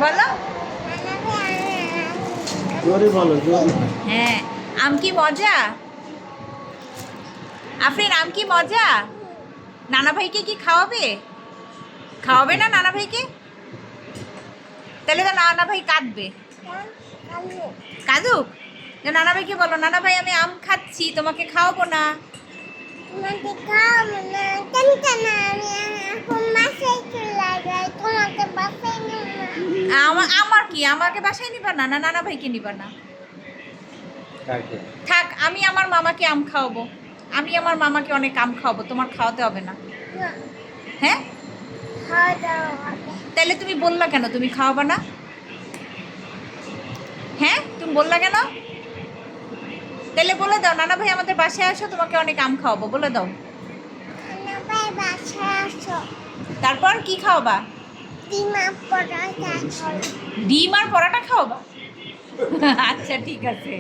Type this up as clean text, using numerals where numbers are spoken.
বলো। জোরে বলো, জোরে। হ্যাঁ, আম কি মজা। আফরিন, আম কি মজা। নানা ভাইকে কি খাওয়াবে? খাওয়াবে না নানা ভাইকে? তাহলে তো নানা ভাই কাঁদবে। কাঁদুক। নানা ভাইকে বলো, নানা ভাই আমি আম খাচ্ছি, তোমাকে খাওয়াবো না। আমার কি, আমাকে বাসায় নিবা না, না নানা ভাইকে নিবা না? থাক, আমি আমার মামাকে আম খাওয়াবো। আমি আমার মামাকে অনেক আম খাওয়াবো, তোমার খাওয়াতে হবে না। হ্যাঁ, তাহলে তুমি বললা কেন তুমি খাওয়াবা না? হ্যাঁ, তুমি বললা কেন? তাহলে বলে দাও, নানা ভাই আমাদের বাসায় আসো, তোমাকে অনেক আম খাওয়াবো, বলে দাও। তারপর কি খাওয়াবা? ডিম আর পরোটা খাওয়াবা? আচ্ছা ঠিক আছে।